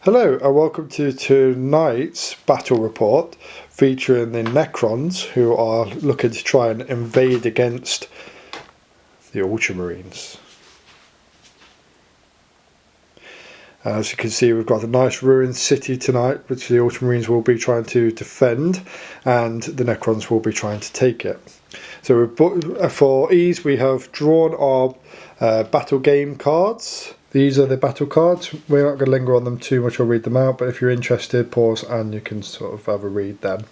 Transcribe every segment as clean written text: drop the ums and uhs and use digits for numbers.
Hello and welcome to tonight's battle report featuring the Necrons, who are looking to try and invade against the Ultramarines. As you can see, we've got a nice ruined city tonight, which the Ultramarines will be trying to defend, and the Necrons will be trying to take it. So for ease, we have drawn our battle game cards. These are the battle cards. We're not going to linger on them too much or read them out, but if you're interested, pause and you can sort of have a read then.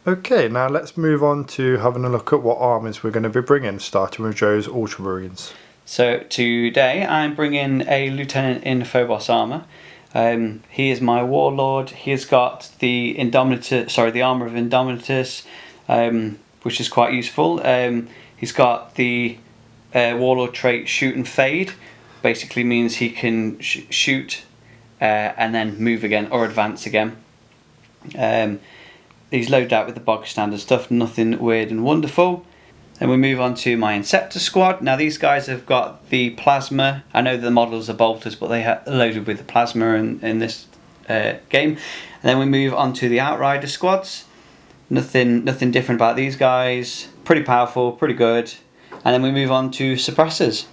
Okay, now let's move on to having a look at what armies we're going to be bringing, starting with Joe's Ultramarines. So today I'm bringing a Lieutenant in Phobos armour. He is my warlord. He's got the armour of Indomitus, which is quite useful. He's got the warlord trait Shoot and Fade. Basically means he can shoot and then move again or advance again. He's loaded out with the bog standard stuff, nothing weird and wonderful. Then we move on to my Inceptor squad. Now these guys have got the plasma. I know the models are bolters, but they are loaded with the plasma in this game. And then we move on to the Outrider squads. Nothing different about these guys. Pretty powerful, pretty good. And then we move on to suppressors.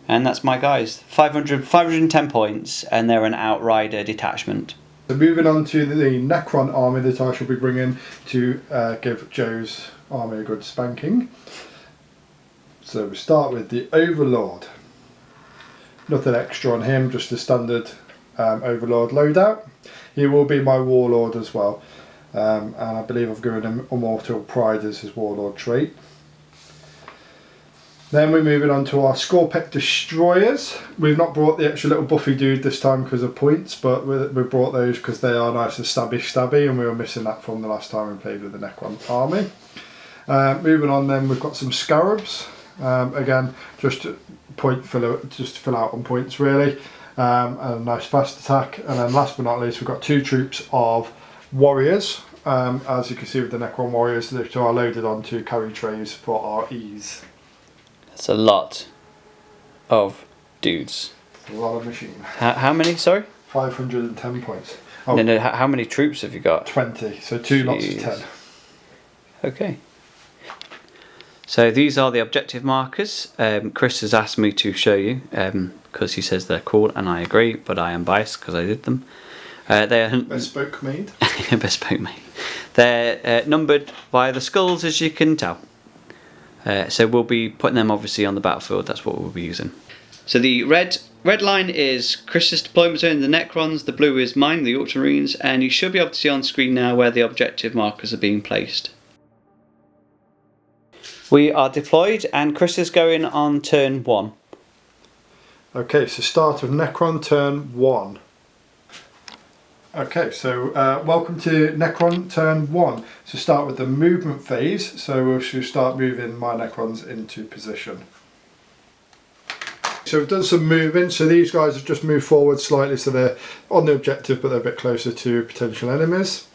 And that's my guys. 510 points, and they're an Outrider detachment. So moving on to the Necron army that I shall be bringing to give Joe's army a good spanking. So we start with the Overlord. Nothing extra on him, just a standard Overlord loadout. He will be my Warlord as well. And I believe I've given him Immortal Pride as his Warlord trait. Then we're moving on to our Scorpec Destroyers. We've not brought the extra little buffy dude this time because of points, but we brought those because they are nice and stabby, and we were missing that from the last time we played with the Necron army. Moving on then, we've got some Scarabs. Again, just to fill out on points really, and a nice fast attack. And then last but not least, we've got two troops of Warriors. As you can see with the Necron Warriors, which are loaded onto carry trays for our ease. That's a lot of dudes. A lot of machine. How many, sorry? 510 points. Oh, No, how many troops have you got? 20, so two lots of 10. Okay. So these are the objective markers. Chris has asked me to show you because he says they're cool, and I agree, but I am biased because I did them. They're bespoke made. Bespoke made. They're numbered via the skulls, as you can tell. So we'll be putting them obviously on the battlefield. That's what we'll be using. So the red line is Chris's deployment zone, the Necrons. The blue is mine, the Ultramarines, and you should be able to see on screen now where the objective markers are being placed. We are deployed, and Chris is going on turn 1. Okay, so start of Necron turn 1. Okay, so welcome to Necron turn 1. So start with the movement phase. So we should start moving my Necrons into position. So we've done some moving. So these guys have just moved forward slightly, so they're on the objective, but they're a bit closer to potential enemies.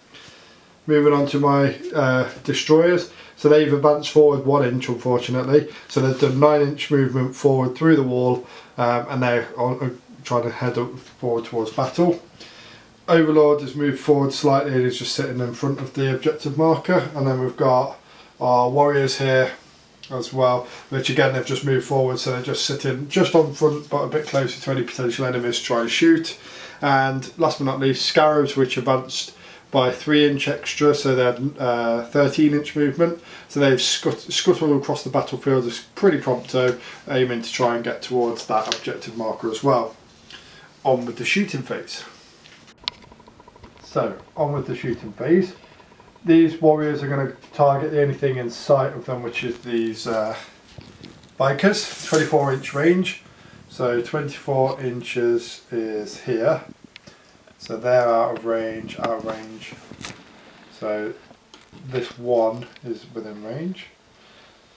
Moving on to my destroyers. So they've advanced forward 1 inch, unfortunately. So they've done 9-inch movement forward through the wall, and they're trying to head up forward towards battle. Overlord has moved forward slightly and is just sitting in front of the objective marker, and then we've got our warriors here as well, which again they've just moved forward, so they're just sitting just on front but a bit closer to any potential enemies to try to shoot. And last but not least, Scarabs, which advanced by 3-inch extra, so they had 13-inch movement, so they've scuttled across the battlefield as pretty prompto, aiming to try and get towards that objective marker as well. On with the shooting phase. So, on with the shooting phase. These warriors are going to target the only thing in sight of them, which is these bikers. 24-inch range. So 24 inches is here. So they're out of range. So this one is within range.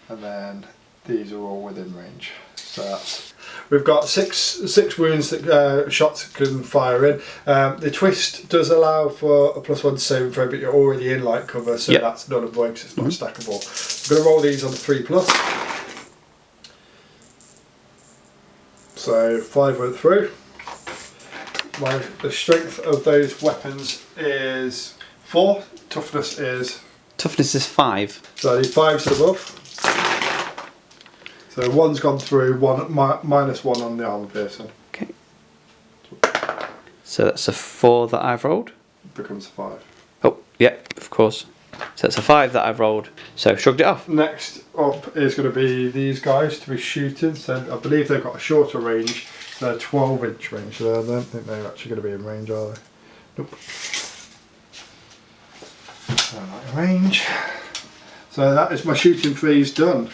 And then these are all within range. So that's, we've got six wounds that shots can fire in. The twist does allow for a +1 saving throw, but you're already in light cover, so that's null and void because it's not stackable. I'm going to roll these on the 3+. So 5 went through. The strength of those weapons is 4. Toughness is... Toughness is 5. So I need 5s above. So 1's gone through, minus 1 on the armor piercing. Okay. So that's a 4 that I've rolled. Becomes a 5. Oh, yeah, of course. So that's a 5 that I've rolled. So shrugged it off. Next up is going to be these guys to be shooting. So I believe they've got a shorter range. So they're 12-inch range. So I don't think they're actually going to be in range, are they? Nope. They're not in range. So that is my shooting phase done.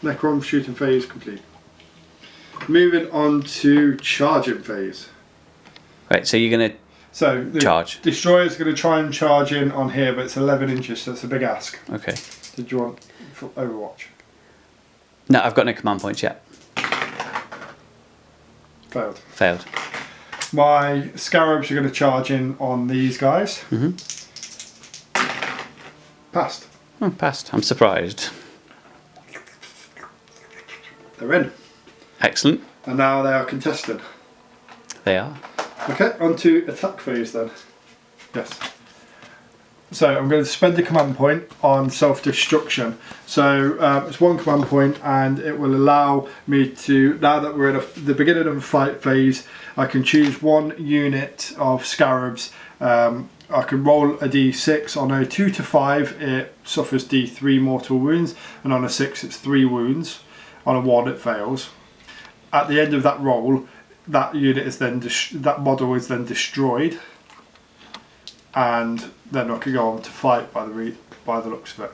Necron shooting phase complete. Moving on to charging phase. Right, so you're going to the charge. Destroyer's going to try and charge in on here, but it's 11 inches, so it's a big ask. Okay. Did you want for Overwatch? No, I've got no command points yet. Failed. Failed. My Scarabs are going to charge in on these guys. Passed. Oh, passed. I'm surprised. They're in. Excellent. And now they are contested. They are. Okay, on to attack phase then. Yes. So I'm going to spend a command point on self-destruction. So it's 1 command point, and it will allow me to, now that we're in the beginning of a fight phase, I can choose 1 unit of Scarabs. I can roll a d6. On a 2 to 5 it suffers d3 mortal wounds, and on a 6 it's 3 wounds. On a 1 it fails. At the end of that roll, that unit is then that model is then destroyed, and then I can go on to fight by the looks of it.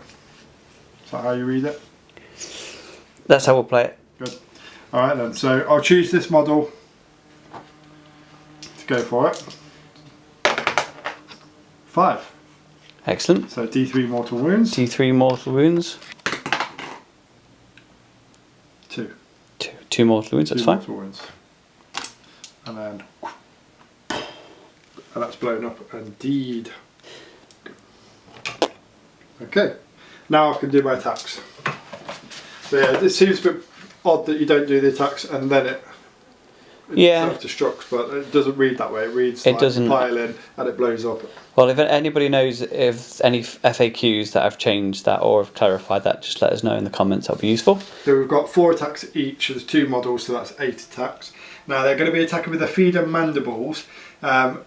Is that how you read it? That's how we'll play it. Good. Alright then, so I'll choose this model to go for it. 5. Excellent. So d3 mortal wounds. D3 mortal wounds. 2. 2 mortal wounds, that's 2 fine. mortal wounds. And then, and that's blown up indeed. Okay, now I can do my attacks. So yeah, it seems a bit odd that you don't do the attacks and then it self-destructs, but it doesn't read that way. It reads like doesn't pile in and it blows up. Well, if anybody knows if any FAQs that I've changed that or have clarified that, just let us know in the comments. That'll be useful. So we've got 4 attacks each. There's 2 models, so that's 8 attacks. Now they're going to be attacking with their feeder mandibles.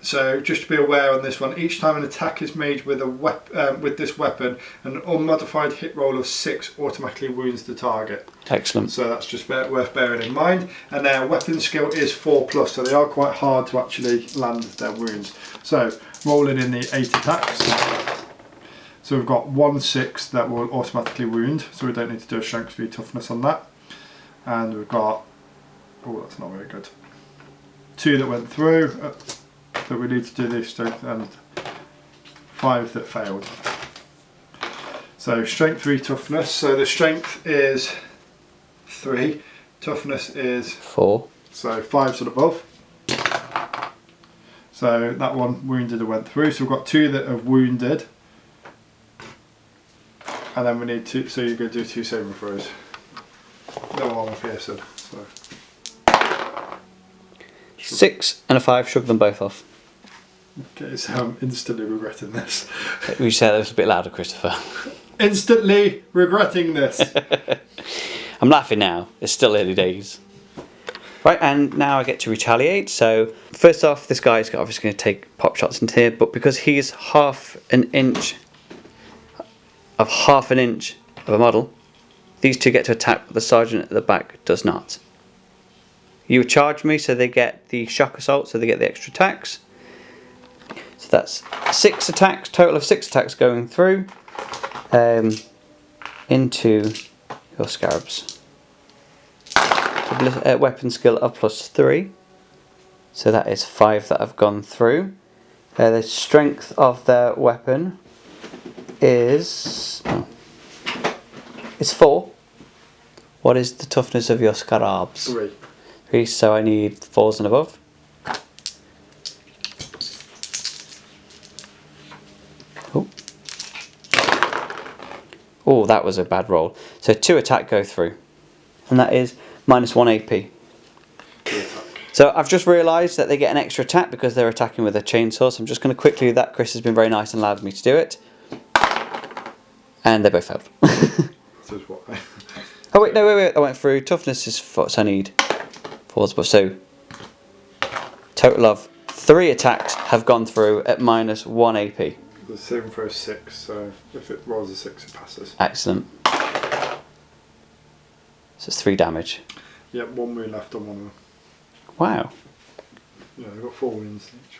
So just to be aware on this one, each time an attack is made with with this weapon, an unmodified hit roll of 6 automatically wounds the target. Excellent. So that's just worth bearing in mind. And their weapon skill is 4+, so they are quite hard to actually land their wounds. So rolling in the 8 attacks. So we've got 1 6 that will automatically wound, so we don't need to do a strength speed toughness on that. And we've got, oh, that's not very good, 2 that went through that we need to do this strength, and 5 that failed. So strength 3 toughness. So the strength is 3, toughness is 4. So 5s and above. So that one wounded and went through. So we've got 2 that have wounded, and then we need 2. So you're going to do 2 saving throws. No armor piercing. So 6 and a 5, shrug them both off. okay, so I'm instantly regretting this. We say that was a bit louder, Christopher. Instantly regretting this. I'm laughing now. It's still early days. Right, and now I get to retaliate. So first off, this guy's obviously going to take pop shots into here, but because he's half an inch of a model, these 2 get to attack, but the sergeant at the back does not. You charge me, so they get the shock assault, so they get the extra attacks. So that's 6 attacks, total of 6 attacks going through into your Scarabs. Weapon skill of +3, so that is 5 that have gone through. The strength of their weapon is 4. What is the toughness of your Scarabs? 3, so I need 4s and above. Oh, that was a bad roll. So 2 attack go through, and that is -1 AP. Attack. So I've just realised that they get an extra attack because they're attacking with a chainsaw. So I'm just going to quickly do that. Chris has been very nice and allowed me to do it. And they both failed. This is what Oh wait, no, wait. I went through. Toughness is 4, so I need 4. So total of 3 attacks have gone through at -1 AP. The saving throw is 6, so if it rolls a 6, it passes. Excellent. So it's 3 damage. Yep, 1 wound left on one of them. Wow. Yeah, they've got 4 wounds each.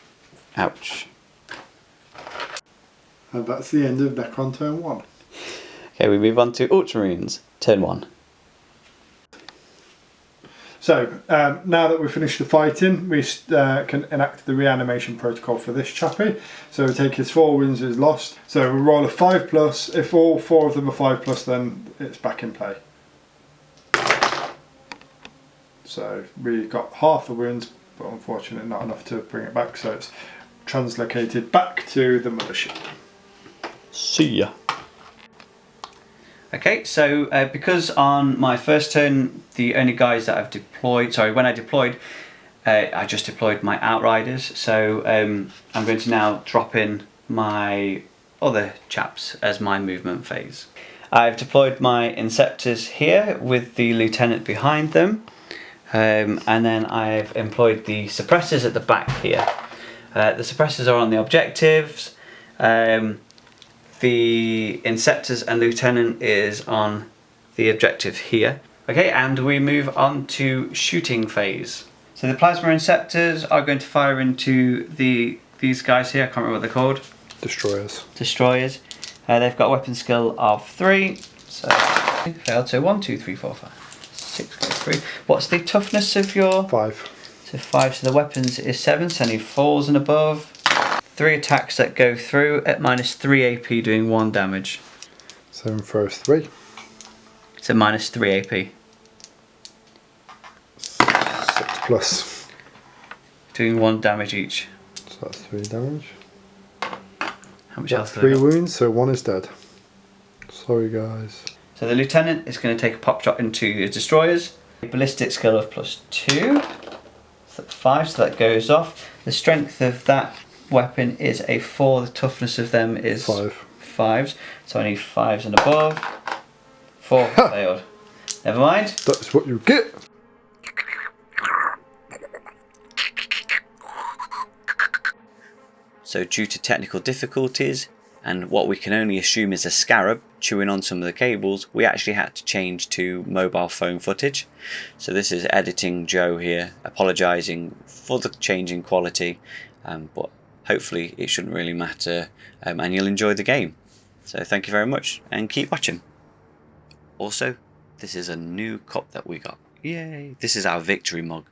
Ouch. And that's the end of Necron turn 1. Okay, we move on to Ultramarines, turn 1. So, now that we've finished the fighting, we can enact the reanimation protocol for this chappie. So we take his 4 wounds is lost. So we roll a 5+. If all 4 of them are 5+, then it's back in play. So we got half the wounds, but unfortunately not enough to bring it back. So it's translocated back to the mothership. See ya. Okay, so because on my first turn, the only guys that I've deployed, sorry, when I deployed, I just deployed my Outriders. So I'm going to now drop in my other chaps as my movement phase. I've deployed my Inceptors here with the Lieutenant behind them. And then I've employed the Suppressors at the back here. The Suppressors are on the objectives. The Inceptors and Lieutenant is on the objective here. Okay, and we move on to shooting phase. So the Plasma Inceptors are going to fire into these guys here. I can't remember what they're called. Destroyers. Destroyers. They've got a weapon skill of 3. So failed. So 1, 2, 3, 4, 5, 6, 3. What's the toughness of your? 5. So 5. So the weapons is 7. So any 4s and above. 3 attacks that go through at -3 AP, doing 1 damage. 7 throws 3. So -3 AP. 6+. Doing 1 damage each. So that's 3 damage. How much health? 3 wounds, so 1 is dead. Sorry guys. So the Lieutenant is going to take a pop shot into the Destroyers. A ballistic skill of +2. So 5, so that goes off. The strength of that weapon is a 4. The toughness of them is 5s. So I need 5s and above. 4 failed. Never mind. That's what you get. So due to technical difficulties and what we can only assume is a scarab chewing on some of the cables, we actually had to change to mobile phone footage. So this is editing Joe here, apologising for the change in quality, but hopefully it shouldn't really matter, and you'll enjoy the game. So thank you very much and keep watching. Also, this is a new cup that we got. Yay! This is our victory mug.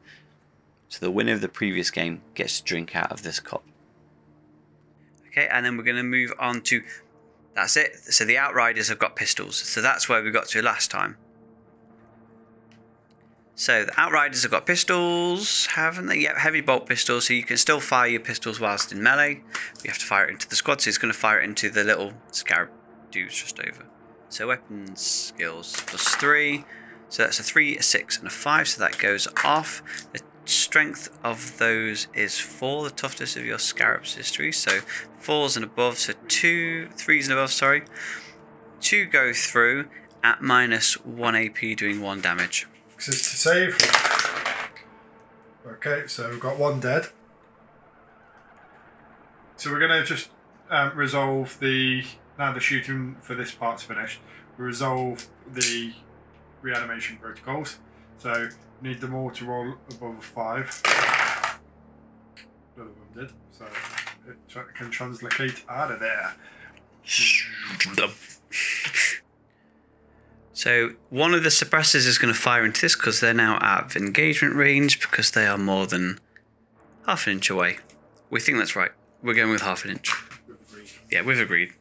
So the winner of the previous game gets to drink out of this cup. Okay, and then we're going to move on to, that's it. So the Outriders have got pistols. So that's where we got to last time. So the Outriders have got pistols, haven't they? Yep, heavy bolt pistols, so you can still fire your pistols whilst in melee. You have to fire it into the squad, so it's going to fire it into the little scarab dudes just over. So weapons skills +3. So that's a 3, a 6, and a 5, so that goes off. The strength of those is 4. The toughness of your scarabs is 3, so 4s and above, so 3s and above, sorry. 2 go through at -1 AP, doing 1 damage. This is to save. Okay, so we've got 1 dead. So we're going to just resolve now the shooting for this part's finished, we resolve the reanimation protocols. So need them all to roll above a 5. None of them did, so it can translocate out of there. So one of the suppressors is going to fire into this because they're now out of engagement range because they are more than half an inch away. We think that's right. We're going with half an inch. We've agreed. Yeah, we've agreed.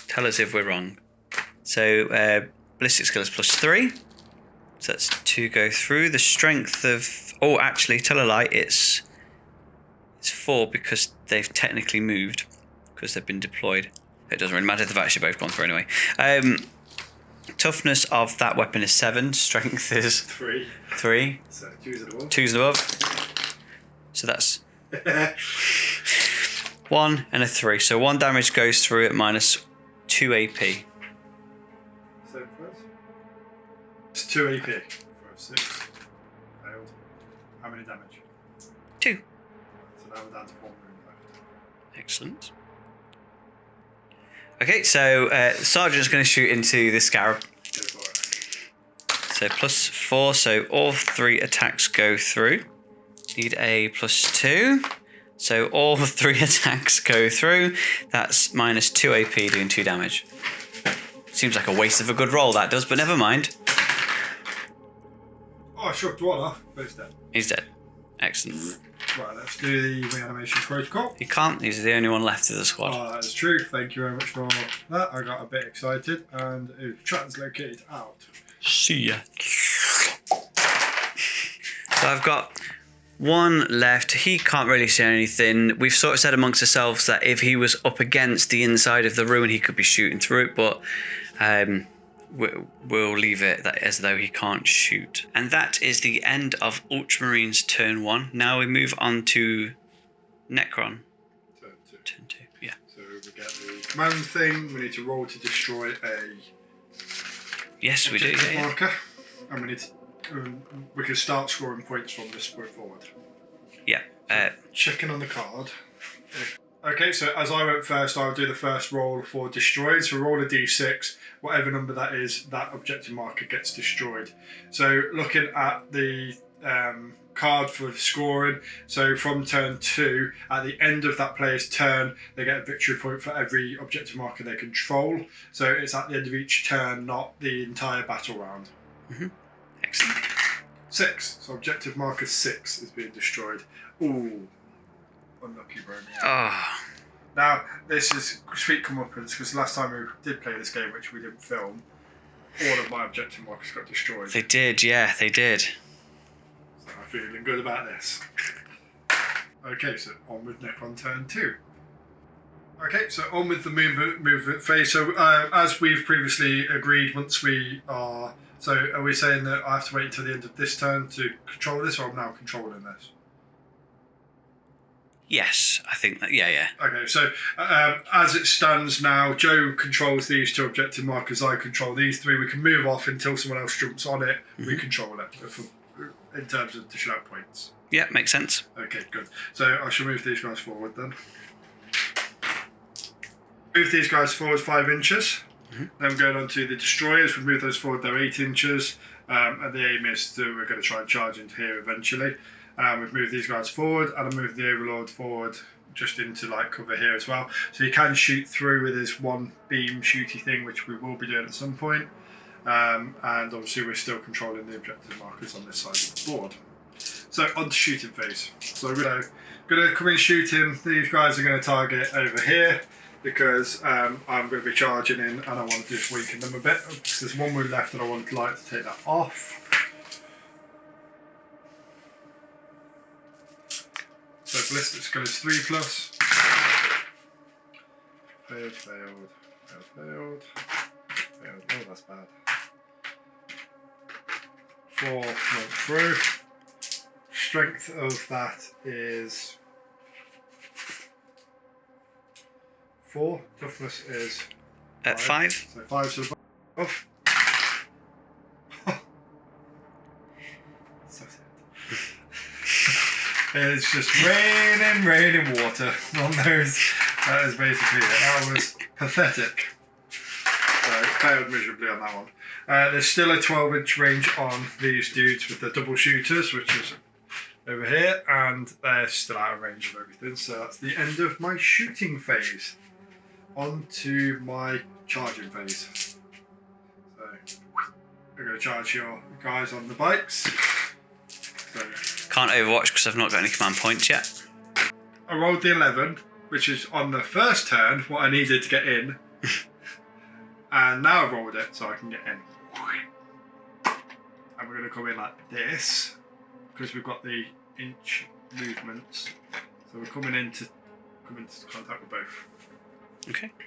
Tell us if we're wrong. So ballistic skill is +3. So that's 2 go through. The strength of... Oh, actually, tell a lie. It's 4 because they've technically moved because they've been deployed. It doesn't really matter. They've actually both gone through anyway. Toughness of that weapon is 7. Strength is 3. 3. So 2s and above. 2s and above. So that's 1 and a 3. So 1 damage goes through at minus 2 AP. Same first. It's 2 AP. For 6. Failed. How many damage? 2. So now we're down to 1 wound left. Excellent. Okay, so the sergeant's going to shoot into the scarab. Go for it. So +4, so all 3 attacks go through. Need a +2. So all 3 attacks go through. That's minus 2 AP doing 2 damage. Seems like a waste of a good roll, that does, but never mind. Oh, I shook one off, but he's dead. He's dead. Excellent. Right, let's do the reanimation protocol. He can't, he's the only one left of the squad. Oh, that is true. Thank you very much for that. I got a bit excited and it translocated out. See ya. So I've got 1 left. He can't really see anything. We've sort of said amongst ourselves that if he was up against the inside of the ruin, he could be shooting through it, but we'll leave it as though he can't shoot. And that is the end of Ultramarines turn 1. Now we move on to Necron. Turn 2, yeah. So we get the command thing. We need to roll to destroy a Yes, we do. Yeah. marker, and we need to, we can start scoring points from this point forward. Yeah. Checking on the card. Okay, so as I went first, I'll do the first roll for destroyed. So roll a d6, whatever number that is, that objective marker gets destroyed. So looking at the card for scoring, so from turn 2, at the end of that player's turn, they get a victory point for every objective marker they control. So it's at the end of each turn, not the entire battle round. Mm-hmm. Excellent. 6. So objective marker 6 is being destroyed. Ooh. Unlucky, bro. Oh. Now, this is sweet comeuppance, because last time we did play this game, which we didn't film, all of my objective markers got destroyed. They did, yeah, they did. So I'm feeling good about this. Okay, so on with Necron turn 2. Okay, so on with the movement phase. So as we've previously agreed, once we are... So are we saying that I have to wait until the end of this turn to control this, or I'm now controlling this? Yes, I think that, yeah. Okay, so as it stands now, Joe controls these 2 objective markers, I control these 3. We can move off until someone else jumps on it. Mm-hmm. We control it in terms of dishing out points. Yeah, makes sense. Okay, good. So I shall move these guys forward then. Move these guys forward 5 inches. Mm-hmm. Then we're going on to the destroyers. We move those forward, they're 8 inches. And the aim is we're going to try and charge into here eventually. We've moved these guys forward, and I moved the Overlord forward just into like cover here as well. So he can shoot through with his 1 beam shooty thing, which we will be doing at some point. And obviously we're still controlling the objective markers on this side of the board. So on to shooting phase. So we're gonna come in shooting. These guys are going to target over here because I'm going to be charging in, and I want to just weaken them a bit. There's 1 wound left, and I would like to take that off. So ballistic skill is 3+. Failed. Oh, that's bad. 4 went through. Strength of that is 4. Toughness is 5. So 5 to the above. So sad. It's just raining water on those. That is basically it. That was pathetic. So failed miserably on that one. There's still a 12-inch range on these dudes with the double shooters, which is over here, and they're still out of range of everything. So that's the end of my shooting phase. On to my charging phase. So we're going to charge your guys on the bikes. So, can't overwatch because I've not got any command points yet. I rolled the 11, which is on the first turn what I needed to get in. And now I've rolled it so I can get in. And we're going to come in like this because we've got the inch movements. So we're coming into contact with both.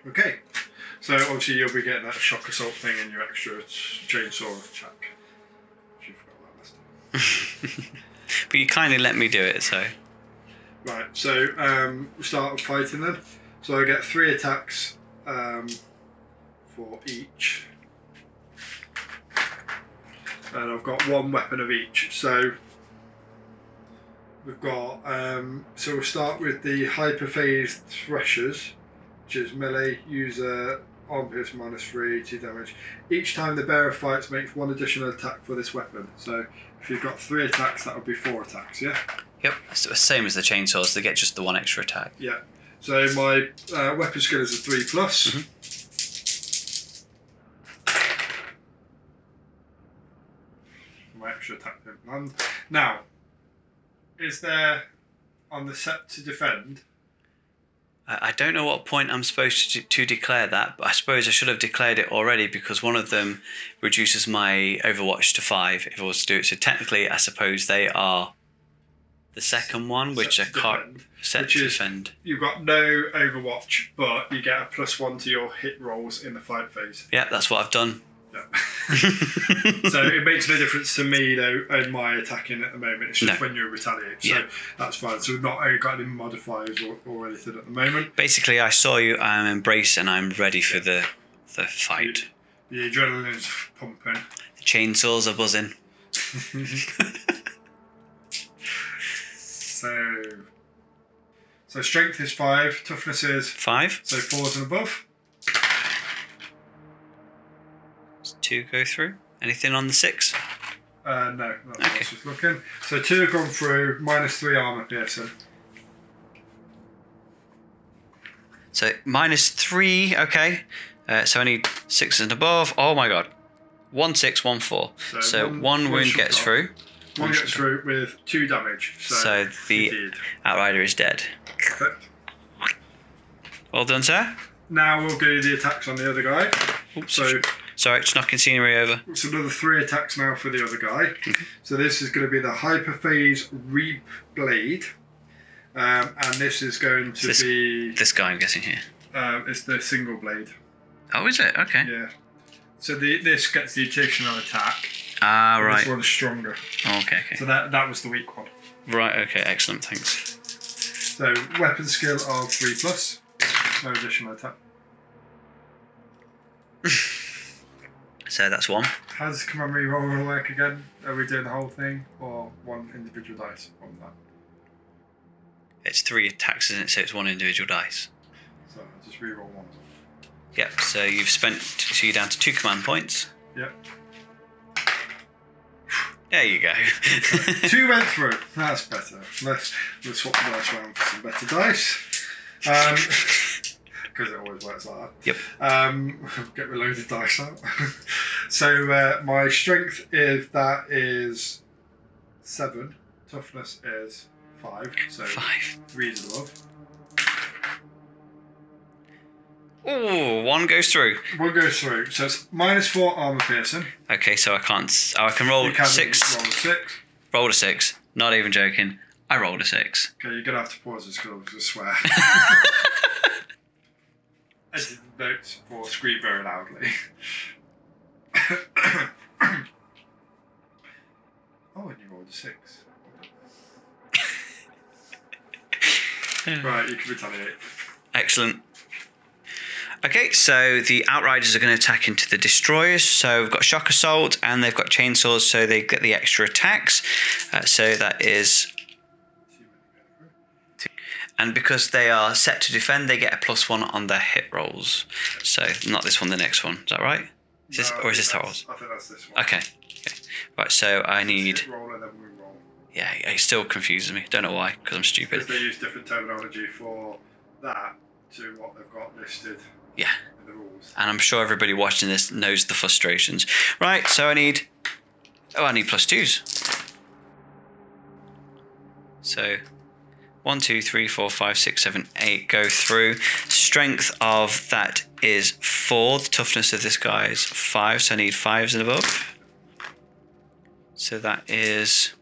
Okay. So obviously you'll be getting that shock assault thing in your extra chainsaw attack. You forgot that last time. But you kindly let me do it, so. Right, so we'll start with fighting then. So I get 3 attacks for each. And I've got 1 weapon of each. So we've got, so we'll start with the hyperphase threshers, which is melee, user, arm pierce -3, 2 damage. Each time the bearer fights makes 1 additional attack for this weapon. So if you've got 3 attacks, that would be 4 attacks, yeah? Yep, it's the same as the chainsaws, they get just the 1 extra attack. Yeah. So my weapon skill is a 3+. Mm-hmm. My extra attack didn't land. Now, is there on the set to defend? I don't know what point I'm supposed to declare that, but I suppose I should have declared it already because one of them reduces my Overwatch to 5 if I was to do it. So technically, I suppose they are the second one, which I can't set to defend. You've got no Overwatch, but you get a +1 to your hit rolls in the fight phase. Yeah, that's what I've done. Yeah. So it makes no difference to me though in my attacking at the moment. It's just when you retaliate. So that's fine. So we've not got any modifiers or anything at the moment. Basically, I saw you, I'm embraced, and I'm ready for the fight. The adrenaline is pumping. The chainsaws are buzzing. So strength is 5, toughness is 5. So 4s and above. Does 2 go through? Anything on the 6? No, that's what I was just looking. So 2 have gone through, -3 armor piercing. So -3, okay. So I need 6 and above. Oh my god. 1 6, 1 4. So one wound gets through. One gets through with 2 damage. So the Outrider is dead. Perfect. Well done, sir. Now we'll do the attacks on the other guy. Oops. Sorry, just knocking scenery over. It's another 3 attacks now for the other guy. So this is going to be the Hyperphase Reap Blade. And this is going to be... This guy, I'm guessing here. It's the single blade. Oh, is it? Okay. Yeah. So this gets the additional attack. Ah, right. This one is stronger. Oh, okay. So that was the weak one. Right, okay, excellent, thanks. So weapon skill of 3+, no additional attack. So that's 1. How does command reroll work again? Are we doing the whole thing or 1 individual dice on that? It's 3 attacks, isn't it? So it's 1 individual dice. So just reroll 1. Yep, so you've spent, so you're down to 2 command points. Yep. There you go. 2 went through. That's better. Let's swap the dice around for some better dice. Because it always works like that. Yep. Get reloaded dice out. So my strength is 7. Toughness is 5. So 5. 3 is above. Ooh, 1 goes through. 1 goes through. So it's -4 armor piercing. Okay, so I can't. Oh, I can roll 6. Roll a 6. Roll a 6. Not even joking. I rolled a 6. Okay, you're gonna have to pause this because I swear. Edit notes for scream very loudly. Oh, and you rolled a 6. Right, you can retaliate. Excellent. Okay, so the Outriders are going to attack into the Destroyers. So we've got Shock Assault and they've got Chainsaws, so they get the extra attacks. So that is... And because they are set to defend, they get a +1 on their hit rolls. So not this one, the next one. Is that right? Is this, or is this Star Wars? I think that's this one. Okay. Right, so I need... Hit roll and then we roll. Yeah, it still confuses me. Don't know why, because I'm stupid. Because they use different terminology for that to what they've got listed. Yeah. In the rules. And I'm sure everybody watching this knows the frustrations. Right, so I need +2s. So 1, 2, 3, 4, 5, 6, 7, 8 go through. Strength of that is 4. The toughness of this guy is 5, so I need 5s and above. So that is...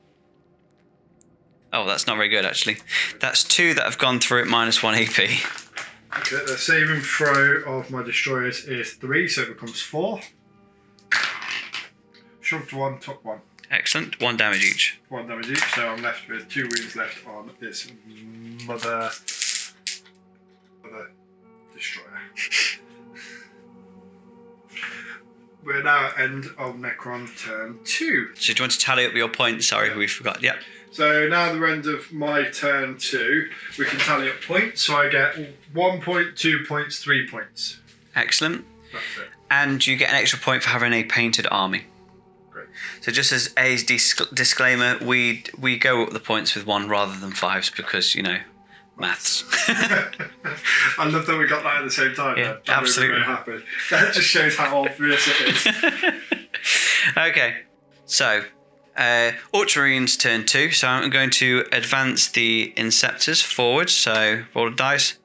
Oh, that's not very good actually. That's 2 that have gone through at -1 AP. Okay, the saving throw of my destroyers is 3, so it becomes 4. Shoved 1, took 1. Excellent. 1 damage each. 1 damage each, so I'm left with 2 wounds left on this mother destroyer. We're now at end of Necron turn 2. So do you want to tally up your points? Sorry, we forgot. Yep. So now the end of my turn 2, we can tally up points. So I get 1 point, 2 points, 3 points. Excellent. That's it. And you get an extra point for having a painted army. Great. So just as a disclaimer, we go up the points with 1 rather than 5s because, you know, maths. I love that we got that at the same time. Yeah, that absolutely. Really happy. That just shows how obvious it is. Okay, so Ultramarines turn 2. So I'm going to advance the Inceptors forward. So roll a dice.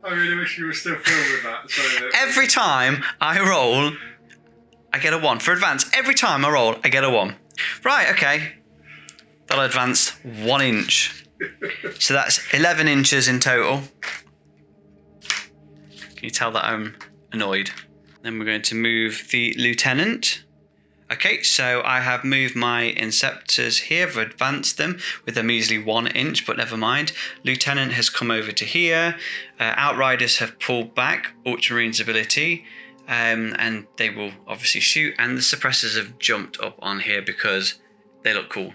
I really wish you were still filming with that. So Every time I roll, I get a 1. For advance, every time I roll, I get a 1. Right, okay. That'll advance 1 inch. So that's 11 inches in total. Can you tell that I'm annoyed? Then we're going to move the Lieutenant. Okay, so I have moved my Inceptors here. I've advanced them with a measly 1 inch, but never mind. Lieutenant has come over to here. Outriders have pulled back Ultramarines' ability, and they will obviously shoot. And the Suppressors have jumped up on here because they look cool.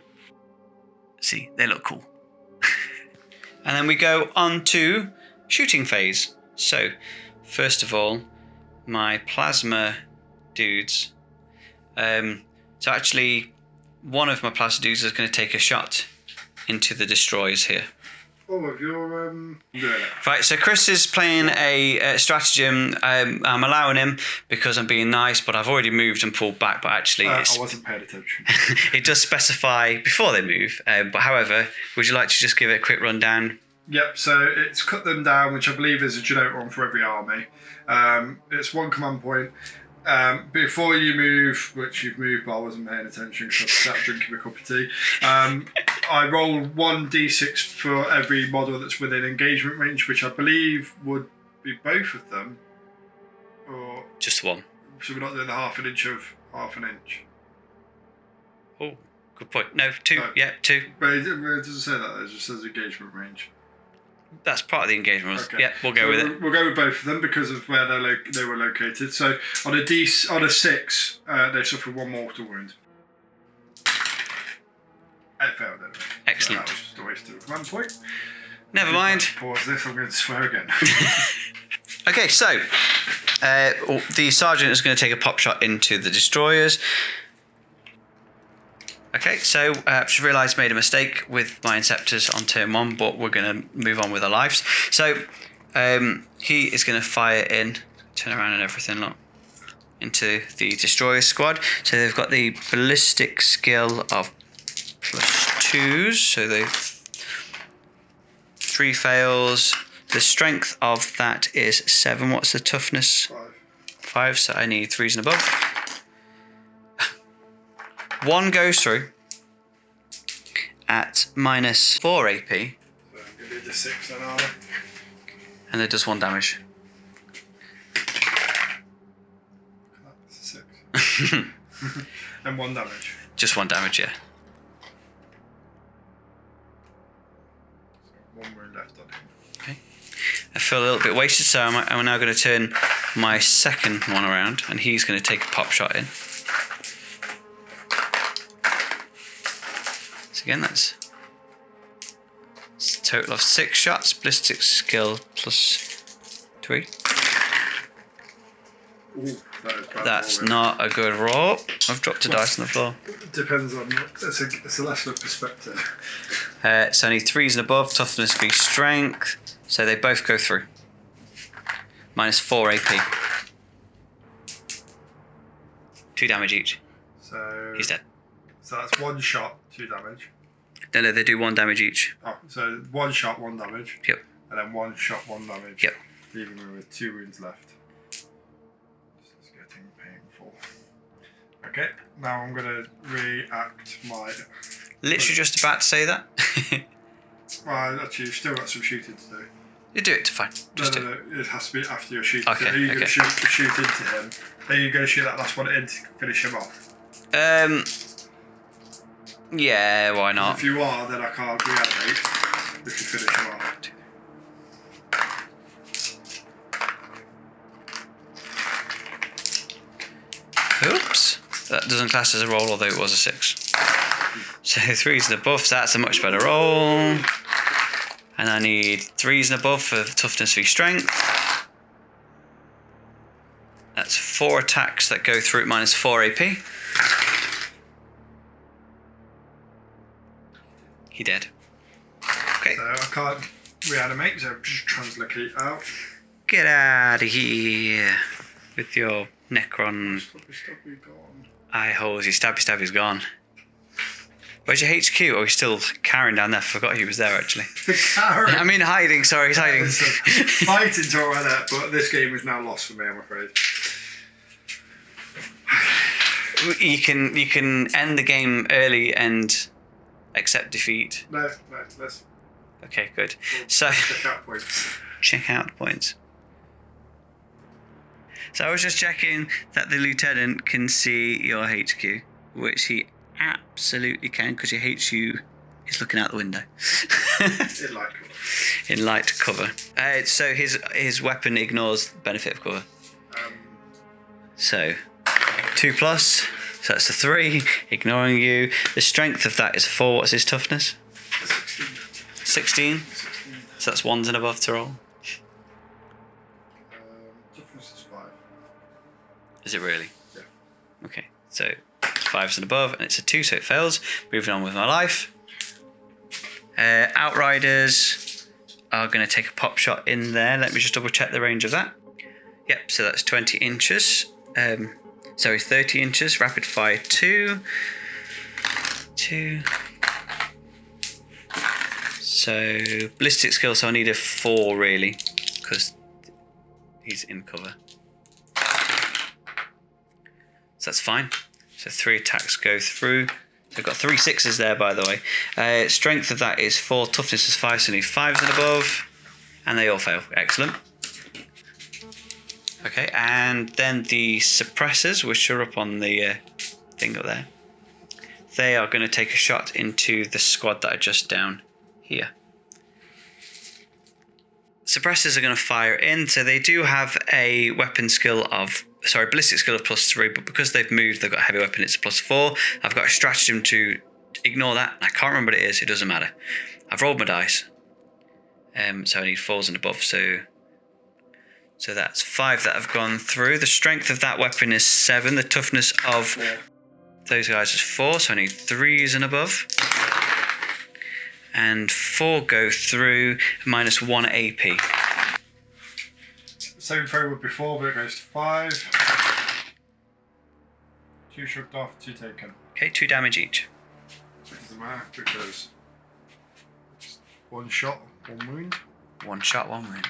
See, they look cool. And then we go on to shooting phase. So, first of all, my plasma dudes. So actually, one of my plasma dudes is going to take a shot into the destroyers here. Oh, if you're doing it. Right, so Chris is playing a stratagem. I'm allowing him because I'm being nice, but I've already moved and pulled back. But actually, I wasn't paying attention. it does specify before they move. But however, would you like to just give it a quick rundown? Yep, so it's cut them down, which I believe is a generic for every army. It's 1 command point. Before you move, which you've moved, but I wasn't paying attention because I was drinking a cup of tea. I roll 1d6 for every model that's within engagement range, which I believe would be both of them. Or Just 1. so we're not doing the half an inch. Oh, good point. No, 2. No. Yeah, 2. But it doesn't say that. It just says engagement range. That's part of the engagement. Okay. Yeah, we'll go with it. We'll go with both of them because of where they were located. So on a 6, they suffer 1 mortal wound. I failed it. Excellent. So that was just a waste of a command point. Never mind. Pause this. I'm going to swear again. Okay, so the sergeant is going to take a pop shot into the destroyers. Okay, so I've just realised I made a mistake with my Inceptors on turn 1, but we're going to move on with our lives. So he is going to fire in, turn around and everything, look, into the destroyer squad. So they've got the ballistic skill of +2s, so they 3 fails. The strength of that is 7. What's the toughness? 5, so I need 3s and above. 1 goes through at -4 AP. So I'm going to do the 6 then, are And it does 1 damage. That's a 6. And 1 damage. Just 1 damage, yeah. So 1 wound left on him. Okay. I feel a little bit wasted, so I'm now going to turn my second one around, and he's going to take a pop shot in. So again, that's a total of 6 shots. Ballistic skill +3. Ooh, that is bad. That's not a good roll. I've dropped a dice on the floor. Depends on. It's a lesson of perspective. So I need 3s and above. Toughness v strength. So they both go through. -4 AP. 2 damage each. So He's dead. So that's 1 shot, 2 damage. No, they do 1 damage each. Oh, so 1 shot, 1 damage. Yep. And then 1 shot, 1 damage. Yep. Leaving me with 2 wounds left. This is getting painful. Okay, now I'm going to react my. Literally just about to say that. Well, actually, you've still got some shooting to do. You do it, fine. Just do it. No, it has to be after you're shooting. Okay, So you're going okay. to shoot into him. Then you're going to shoot that last one in to finish him off. Yeah, why not? If you are, then I can't reanimate. If you finish him off. Oops. That doesn't class as a roll, although it was a 6. So 3s and above, so that's a much better roll. And I need 3s and above for toughness v strength. That's 4 attacks that go through minus 4 AP. He dead. Okay. So I can't reanimate, so just translocate out. Get out of here with your Necron Stabby gone. eye holes. Your stabby's gone. Where's your HQ? Oh, he's still carrying down there. Forgot he was there actually. I mean hiding, sorry, he's hiding. Fighting's alright there, but this game is now lost for me, I'm afraid. You can end the game early and accept defeat. No, let's Okay, good. So check out points. check out points. So I was just checking that the lieutenant can see your HQ, which he absolutely can, because your HQ is looking out the window. In light cover. In light cover. So his weapon ignores the benefit of cover. So 2+, so that's a 3, ignoring you. The strength of that is 4. What's his toughness? 16. So that's 1s and above to roll. Toughness is 5. Is it really? Yeah. Okay, so 5s and above, and it's a 2, so it fails. Moving on with my life. Outriders are going to take a pop shot in there. Let me just double check the range of that. Yep, so that's 20 inches. Sorry, 30 inches. Rapid fire 2. So ballistic skill, so I need a 4 really, because he's in cover. So that's fine. So 3 attacks go through. So I've got 3 6s there, by the way. Strength of that is 4, toughness is 5, so I need 5s and above. And they all fail. Excellent. Okay, and then the suppressors, which are up on the thing up there, they are going to take a shot into the squad that are just down here. Suppressors are going to fire in, so they do have a weapon skill of, ballistic skill of +3, but because they've moved, they've got a heavy weapon, it's a +4. I've got a stratagem to ignore that, and I can't remember what it is, it doesn't matter. I've rolled my dice, so I need 4s and above, so that's 5 that have gone through. The strength of that weapon is 7, the toughness of those guys is 4, so I need 3s and above. And 4 go through, minus 1 AP. Same throw with before, but it goes to 5. 2 shrugged off, 2 taken. Okay, 2 damage each. Doesn't matter because 1 shot, 1 wound. 1 shot, 1 wound.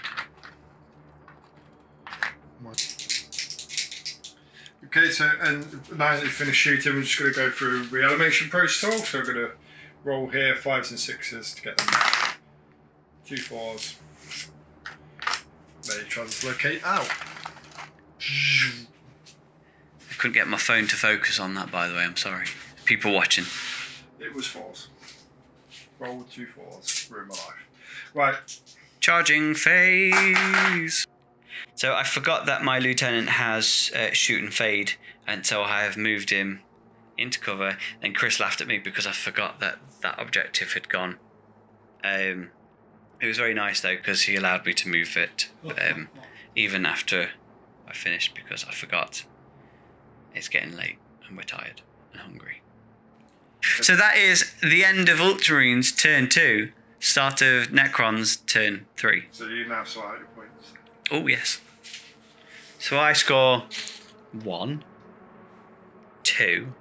Okay, so and now that you've finished shooting, we're just going to go through reanimation protocol. So we're going to roll here 5s and 6s to get them 2 4s. They translocate out. I couldn't get my phone to focus on that, by the way, I'm sorry. People watching. It was 4s. Roll 2 4s. Ruin my life. Right. Charging phase. So I forgot that my lieutenant has shoot and fade, and so I have moved him into cover. And Chris laughed at me because I forgot that objective had gone. It was very nice though, because he allowed me to move it even after I finished, because I forgot. It's getting late and we're tired and hungry. So that is the end of Ultramarines turn 2, start of Necrons turn 3. So you now sort out your points. Oh yes. So I score 1, 2,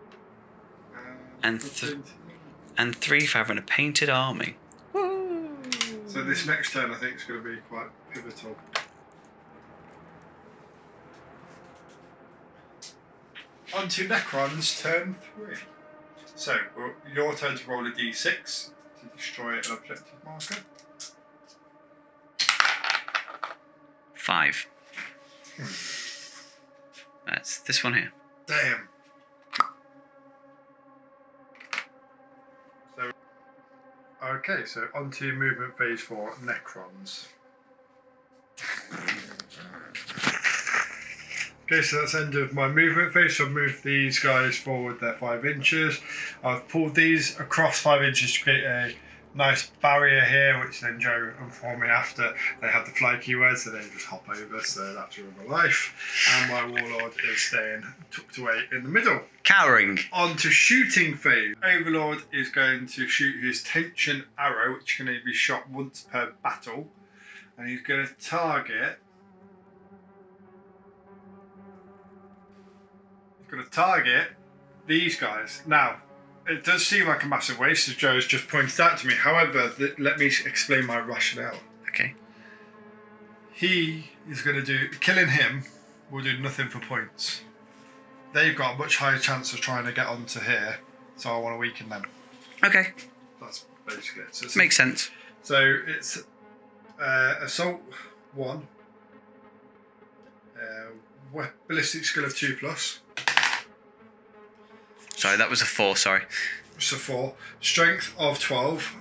and 3 for having a painted army. So this next turn I think is going to be quite pivotal. On to Necrons turn 3. So your turn to roll a d6 to destroy an objective marker. 5. That's this one here. Damn. Okay, so on to movement phase for Necrons. Okay, so that's the end of my movement phase. So I've moved these guys forward, they're 5 inches. I've pulled these across 5 inches to create a nice barrier here, which then Joe informed me after they had the fly keywords, so they just hop over, so that's real life. And my Warlord is staying tucked away in the middle. Cowering. On to shooting phase. Overlord is going to shoot his tension arrow, which can only be shot once per battle. And he's going to target... these guys. Now, it does seem like a massive waste, as Joe's just pointed out to me. However, let me explain my rationale. Okay. He is going to do... Killing him will do nothing for points. They've got a much higher chance of trying to get onto here, so I want to weaken them. Okay. That's basically it. So makes sense. So it's Assault 1, Ballistic skill of 2+. Sorry, that was a 4, sorry. So 4. Strength of 12.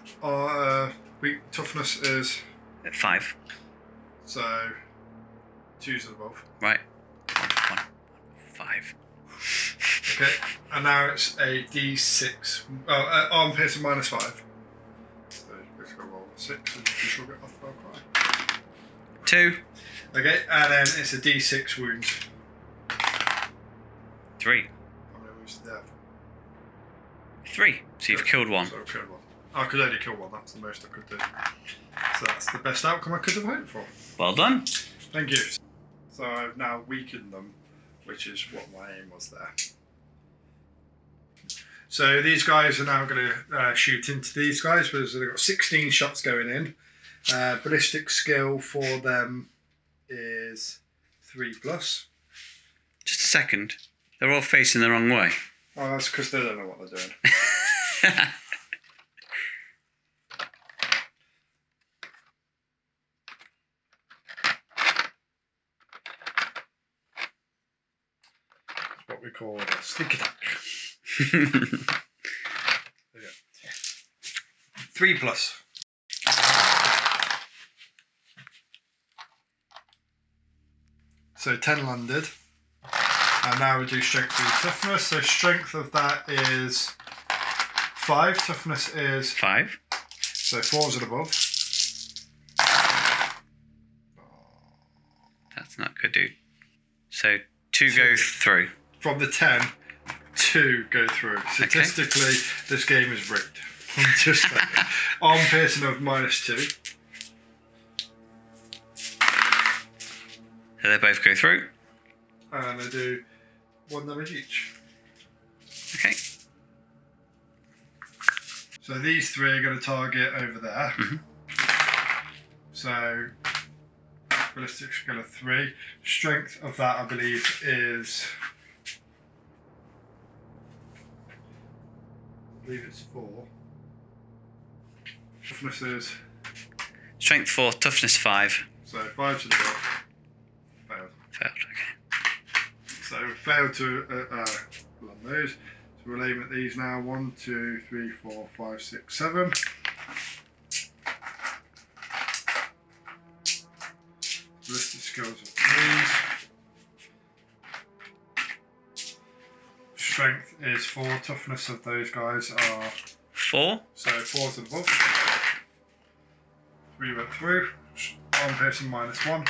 Toughness is... 5. So 2's and above. Right. 1, 5. Okay, and now it's a D6. Arm piercing -5. So basically roll 6 and you shall get off the cry. 2. Okay, and then it's a D6 wound. 3. How many wounds did they have? 3. So you've killed 1. So I've killed 1. I could only kill 1, that's the most I could do. So that's the best outcome I could have hoped for. Well done. Thank you. So I've now weakened them, which is what my aim was there. So these guys are now going to shoot into these guys, because they've got 16 shots going in. Ballistic skill for them is 3+. Just a second. They're all facing the wrong way. Oh, that's because they don't know what they're doing. It's what we call a sneak attack. There you go. 3+. So 10 landed. And now we do strength through toughness. So strength of that is 5. Toughness is 5. So 4's and above. That's not good, dude. So 2 go through. From the 10, 2 go through. Statistically, this game is rigged. I'm just saying. Arm piercing of -2. So they both go through. And they do 1 damage each. Okay. So these 3 are going to target over there. Mm-hmm. So ballistic skill of 3. Strength of that, I believe, is... I believe it's 4. Toughness is... Strength 4, toughness 5. So 5 to the top. Failed. Failed, okay. So failed to land those. So we'll aim at these now. 1, 2, 3, 4, 5, 6, 7. Ballistic skills of 3. Strength is 4. Toughness of those guys are 4. So 4's and above. 3 went through. Arm piercing -1.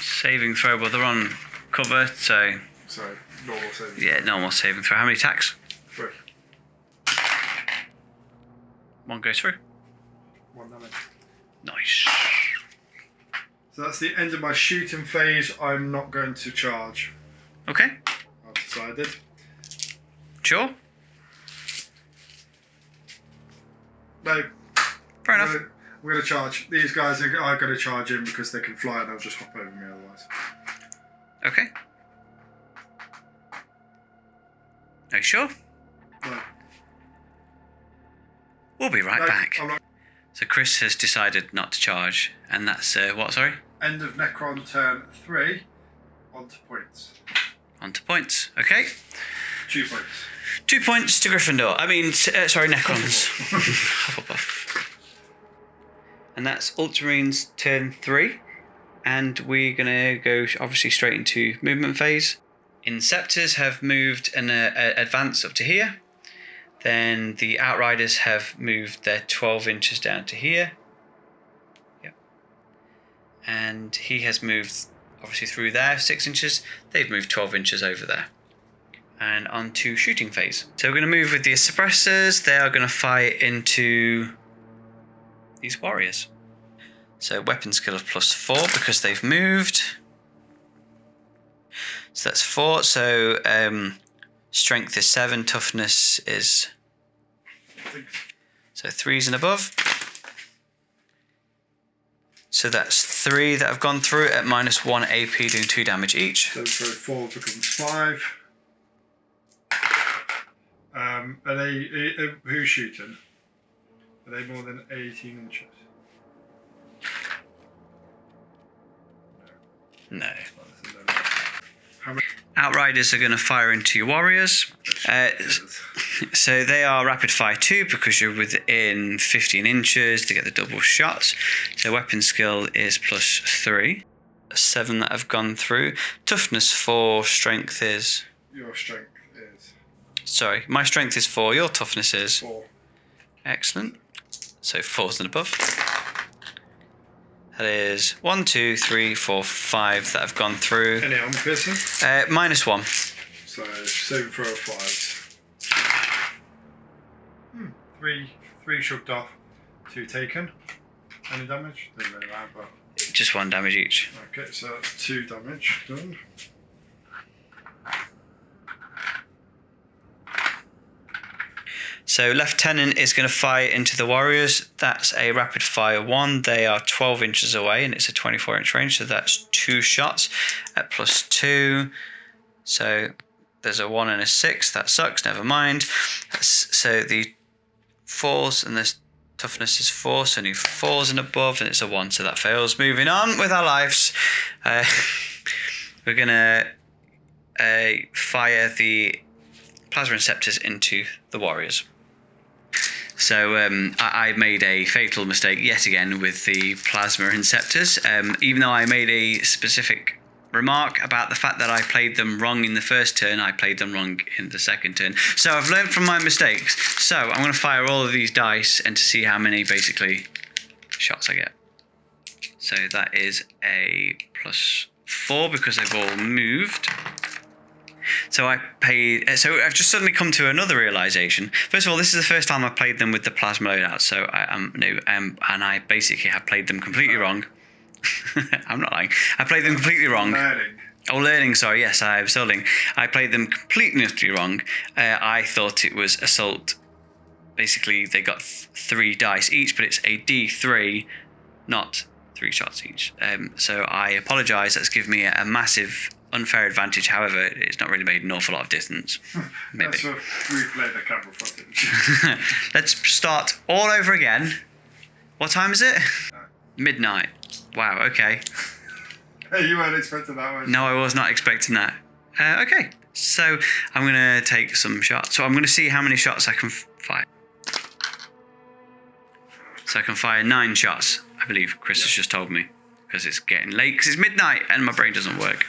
Saving throw, but they're on cover, so... So normal saving. Yeah, normal saving throw. How many attacks? 3. 1 goes through. 1 damage. Nice. So that's the end of my shooting phase. I'm not going to charge. Okay. I've decided. Sure. No. Fair enough. I'm going to charge. These guys are going to charge in because they can fly and they'll just hop over me otherwise. Okay. Are you sure? No. We'll be right No, back. I'm not. So Chris has decided not to charge, and that's what, sorry? End of Necron turn 3. On to points. On to points. Okay. 2 points. 2 points to Gryffindor. Sorry, Necrons. Hufflepuff. And that's Ultramarines turn 3. And we're going to go obviously straight into movement phase. Inceptors have moved and advanced up to here. Then the Outriders have moved their 12 inches down to here. Yep. And he has moved obviously through there 6 inches. They've moved 12 inches over there. And on to shooting phase. So we're going to move with the suppressors. They are going to fire into these warriors. So weapon skill of +4 because they've moved. So that's 4. So strength is 7. Toughness is 3s and above. So that's 3 that have gone through at -1 AP, doing 2 damage each. So 4 becomes 5. Are they who's shooting? Are they more than 18 inches? No. How many? Outriders are going to fire into your warriors. So they are rapid fire 2 because you're within 15 inches to get the double shots. So weapon skill is +3. 7 that have gone through. Toughness 4. Strength is. Your strength is. Sorry, my strength is 4. Your toughness is 4. Excellent. So 4s and above. That is 1, 2, 3, 4, 5 that have gone through. Any armor piercing? -1. So 7 throw 5s. 3 shoved off, 2 taken. Any damage? Doesn't really matter, but. Just 1 damage each. Okay, so that's 2 damage done. So Lieutenant is going to fire into the warriors. That's a rapid fire 1. They are 12 inches away and it's a 24-inch range. So that's 2 shots at +2. So there's a 1 and a 6. That sucks. Never mind. So the 4s and the toughness is 4. So only 4s and above and it's a 1. So that fails. Moving on with our lives. We're going to fire the plasma receptors into the warriors. So I made a fatal mistake yet again with the plasma inceptors. Even though I made a specific remark about the fact that I played them wrong in the first turn, I played them wrong in the second turn. So I've learned from my mistakes. So I'm going to fire all of these dice and to see how many basically shots I get. So that is a +4 because they've all moved. So so I've just suddenly come to another realization. First of all, this is the first time I've played them with the plasma loadout, so I am new, and I basically have played them completely wrong. I'm not lying. I played them completely wrong. Learning, sorry, yes, I'm still learning. I played them completely wrong. I thought it was assault. Basically, they got 3 dice each, but it's a D3, not 3 shots each. So I apologise. That's given me a massive unfair advantage. However, it's not really made an awful lot of distance. Maybe. That's what we played the camera footage. Let's start all over again. What time is it? Midnight. Wow, okay. Hey, you weren't expecting that one. No, I was not expecting that. Okay, so I'm going to take some shots. So I'm going to see how many shots I can fire. So I can fire 9 shots, I believe Chris has just told me. Because it's getting late, because it's midnight and my brain doesn't work.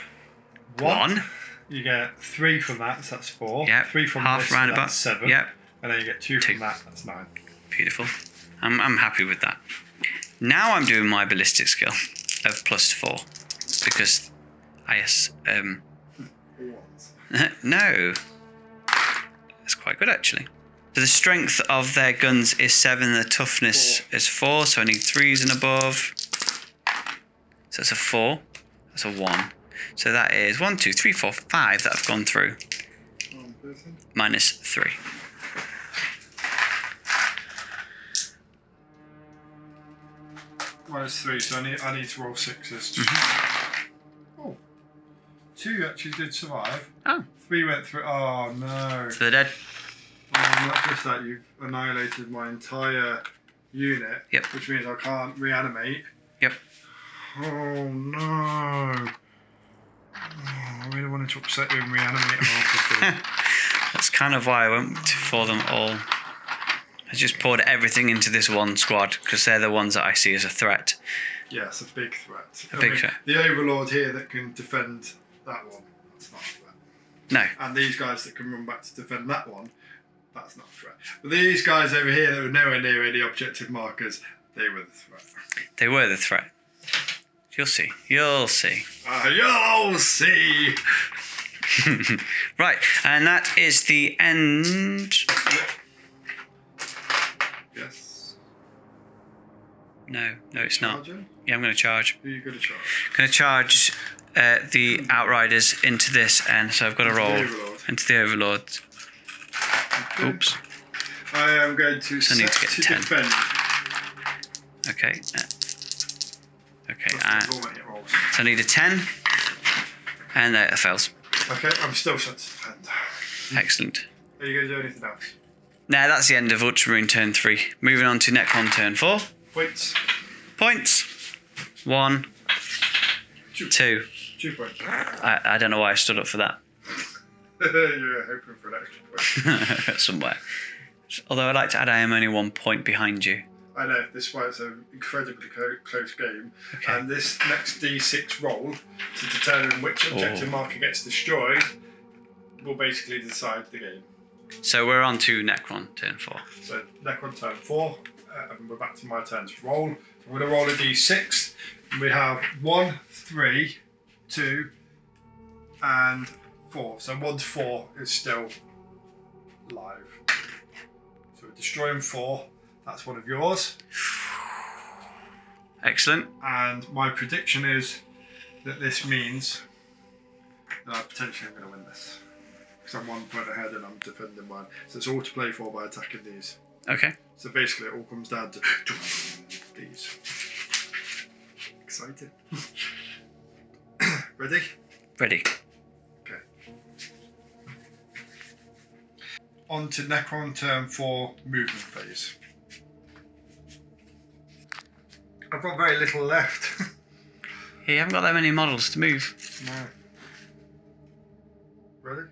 1. You get 3 from that, so that's 4. Yep. 3 from half this, roundabout. that's 7. Yep. And then you get 2 from that, that's 9. Beautiful. I'm happy with that. Now I'm doing my ballistic skill of +4 because no, that's quite good actually. So the strength of their guns is 7. The toughness is 4. So I need 3s and above. So that's a 4. That's a 1. So that is 1, 2, 3, 4, 5 that have gone through. -3. -3, so I need to roll 6s. Oh, 2 actually did survive. Oh. 3 went through. Oh no. So they're dead. Oh, not just that, you've annihilated my entire unit. Yep. Which means I can't reanimate. Yep. Oh no. Oh, I really wanted to upset you and reanimate half of them. That's kind of why I went for them all. I just poured everything into this one squad because they're the ones that I see as a threat. Yeah, it's a big threat. A big threat. The Overlord here that can defend that one, that's not a threat. No. And these guys that can run back to defend that one, that's not a threat. But these guys over here that were nowhere near any objective markers, they were the threat. They were the threat. You'll see. You'll see. You'll see. Right, and that is the end. Yes. No, it's not. Charging? Yeah, I'm going to charge. Who are you going to charge? I'm going to charge the Outriders into this end, so I've got to roll into the Overlord. Okay. Oops. I am going to So I need to get 10. defend. Okay. Okay, That's all my hit rolls. so I need a 10, and that fails. Okay, I'm still set to defend. Excellent. Are you going to do anything else? Now that's the end of Ultramarine turn 3. Moving on to Necron turn 4. Points. Points. 1, 2. 2 points. I don't know why I stood up for that. You're hoping for an extra point. Somewhere. Although I'd like to add I am only 1 point behind you. I know, this is why it's an incredibly close game. Okay. And this next D6 roll to determine which objective marker gets destroyed will basically decide the game. So we're on to Necron turn 4. So Necron turn 4, and we're back to my turn to roll. So I'm going to roll a D6. And we have 1, 3, 2, and 4. So 1 to 4 is still live. So we're destroying 4. That's one of yours. Excellent. And my prediction is that this means that I potentially am going to win this. Because I'm 1 point ahead and I'm defending mine. So it's all to play for by attacking these. Okay. So basically it all comes down to these. Excited. Ready? Ready. Okay. On to Necron turn 4 movement phase. I've got very little left. You haven't got that many models to move. No. Ready?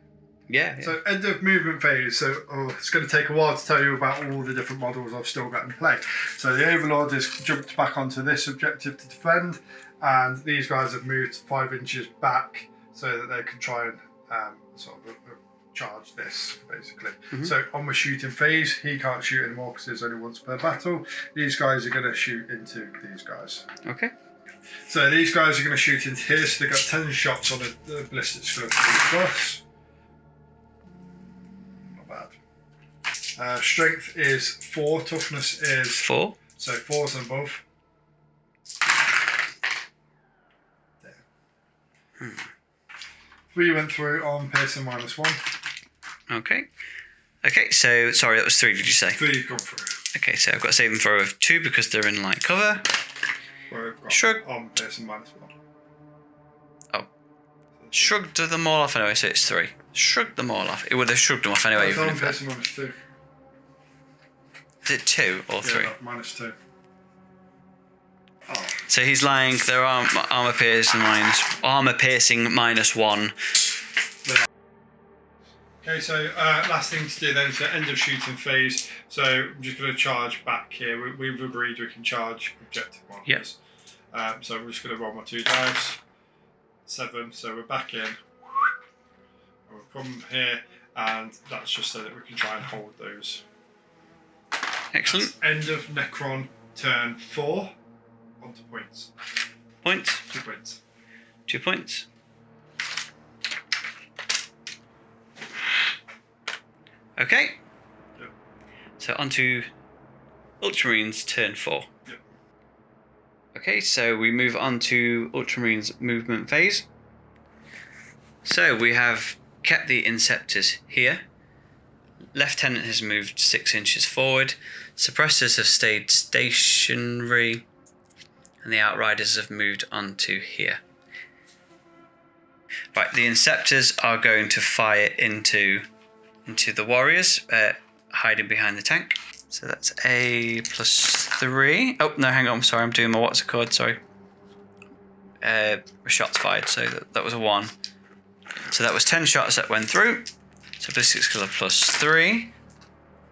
Yeah. So end of movement phase. So it's going to take a while to tell you about all the different models I've still got in play. So the Overlord has jumped back onto this objective to defend, and these guys have moved 5 inches back so that they can try and sort of charge this, basically. Mm-hmm. So on the shooting phase, he can't shoot anymore because there's only once per battle. These guys are going to shoot into these guys. Okay. So these guys are going to shoot into here, so they've got 10 shots on the ballistic skill of 3+. Not bad. Strength is 4, toughness is 4. So 4's and above. There. 3 went through on piercing -1. Okay. Okay, so sorry, that was 3, did you say? 3 gone through. Okay, so I've got a saving throw of 2 because they're in light cover. Where I've got Shrug. on piercing -1. Oh. Shrugged them all off anyway, so it's 3. Shrugged them all off. It would have shrugged them off anyway. It's Even on if piercing -2. is it 2 or 3? Yeah, -2. Oh. So he's lying. There are armor piercing -1. Okay, so last thing to do then is the end of shooting phase. So I'm just going to charge back here. We've agreed we can charge objective markers. Yes. So I'm just going to roll my 2 dice. 7. So we're back in. And we'll come here, and that's just so that we can try and hold those. Excellent. That's end of Necron turn 4. On to points. Points. 2 points. 2 points. Okay. Yep. So on to Ultramarines turn 4. Yep. Okay, so we move on to Ultramarines movement phase. So we have kept the Inceptors here. Lieutenant has moved 6 inches forward. Suppressors have stayed stationary. And the Outriders have moved on to here. Right, the Inceptors are going to fire into the Warriors, hiding behind the tank. So that's a +3. Oh, no, hang on, sorry, I'm doing my what's it called, sorry. Shots fired, so that was a 1. So that was 10 shots that went through. So ballistic skill of +3.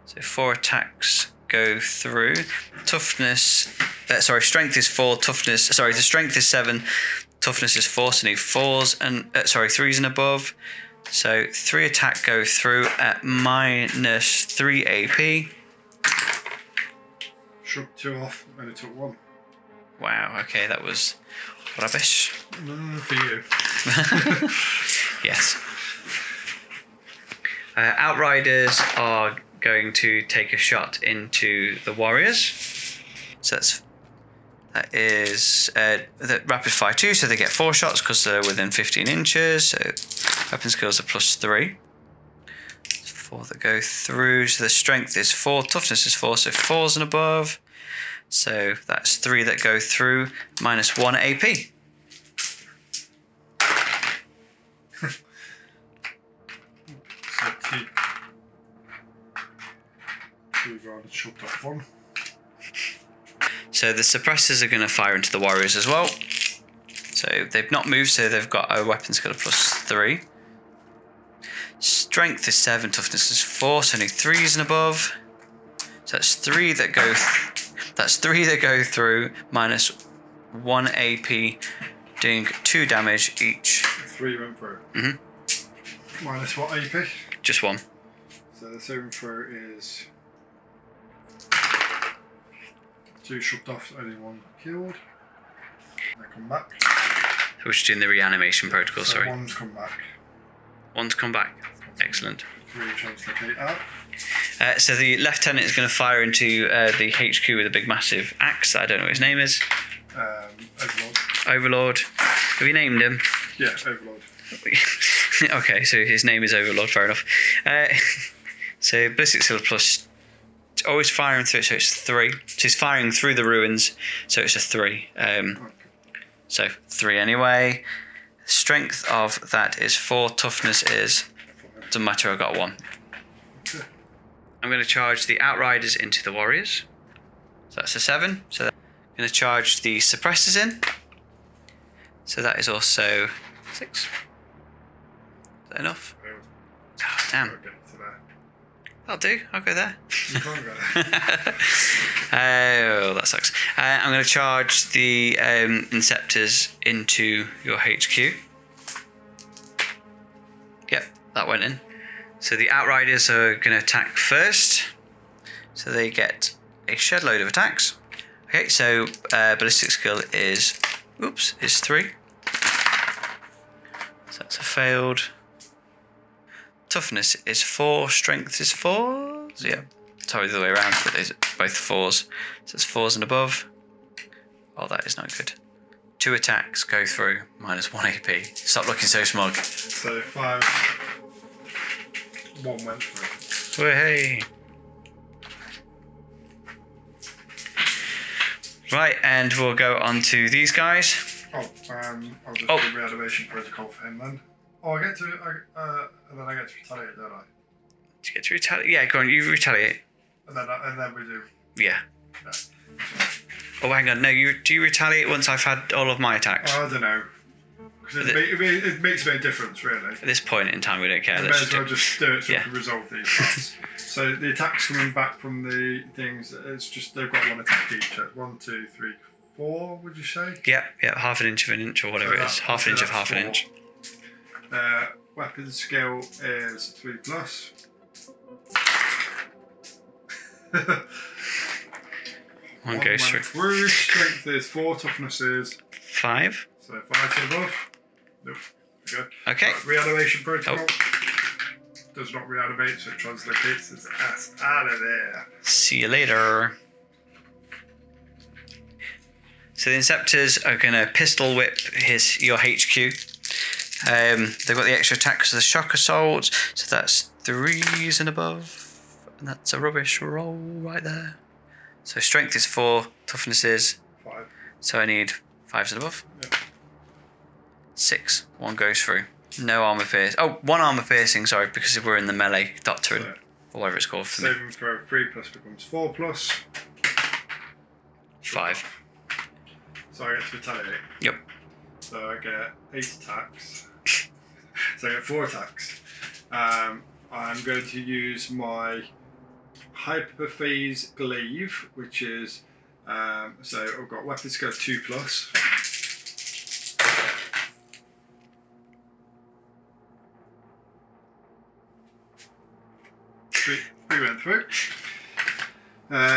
So 4 attacks go through. Toughness, strength is 4, toughness, the strength is 7, toughness is 4, so need 4s and, 3s and above. So 3 attack go through at -3 AP. Shrugged 2 off, only took 1. Wow, okay, that was rubbish. For you. Yes. Outriders are going to take a shot into the warriors. So that is the rapid fire 2, so they get 4 shots because they're within 15 inches. So weapon skills are +3. 4 that go through. So the strength is 4, toughness is 4, so 4s and above. So that's 3 that go through, -1 AP. Shoved off 1. So the suppressors are going to fire into the warriors as well. So they've not moved, so they've got a weapon skill of +3. Strength is 7, toughness is 4, so only 3s and above. So that's 3 that go. That's 3 that go through, -1 AP, doing 2 damage each. 3 went through. Minus what AP? Just 1. So the saving throw is 2 shoved off, only 1 killed. They come back. So we're just doing the reanimation protocol, So sorry. 1's come back. 1's come back. Excellent. 3 translocate out. So the lieutenant is going to fire into the HQ with a big massive axe. I don't know what his name is. Overlord. Overlord. Have you named him? Yeah, Overlord. Okay, so his name is Overlord, fair enough. So ballistic skill plus, always firing through it, so it's 3. So he's firing through the ruins, so it's a 3. So 3 anyway. Strength of that is 4, toughness is, doesn't matter, I got 1. Okay. I'm going to charge the Outriders into the warriors. So that's a 7. So I'm going to charge the suppressors in. So that is also 6. Is that enough? Oh, damn. That'll do. I'll go there. You can't go there. Oh, that sucks. I'm going to charge the Inceptors into your HQ. Yep, that went in. So the Outriders are going to attack first. So they get a shed load of attacks. Okay, so ballistic skill is 3. So that's a failed. Toughness is 4, strength is 4. So yeah, sorry, the other way around, but these are both 4s. So it's 4s and above. Oh, that is not good. 2 attacks go through, -1 AP. Stop looking so smug. So 5. 1 went through. Oh, hey. Right, and we'll go on to these guys. I'll just do reanimation protocol for him then. Oh, I get to, and then I get to retaliate, don't I? Do you get to retaliate? Yeah, go on, you retaliate. And then we do. Yeah. Yeah. Oh, hang on, no, do you retaliate once I've had all of my attacks? I don't know. Because it makes no difference, really. At this point in time, we don't care. We may as well just do it so we can resolve these parts. So the attacks coming back from the things, it's just they've got 1 attack each. 1, 2, 3, 4, would you say? Yeah, half an inch of an inch or whatever it is. Half an inch of half an inch. Weapon skill is 3+. One goes through. Strength is 4, toughness is 5. So 5 to above. Nope. There we go. Okay. Right, reanimation protocol. Does not reanimate, so it translocates his ass out of there. See you later. So the Inceptors are going to pistol whip your HQ. They've got the extra attacks of the shock assault, so that's 3s and above, and that's a rubbish roll right there. So strength is 4, toughness is 5. So I need 5s and above. Yep. 6. 1 goes through. No armor piercing. Oh, 1 armor piercing. Sorry, because we're in the melee doctrine, or whatever it's called for me. Saving throw 3+ becomes 4+. 5. So I get to retaliate. Yep. So I get 8 attacks. So I get 4 attacks. I'm going to use my hyperphase glaive, which is so I've got weapon skill 2+. We went through.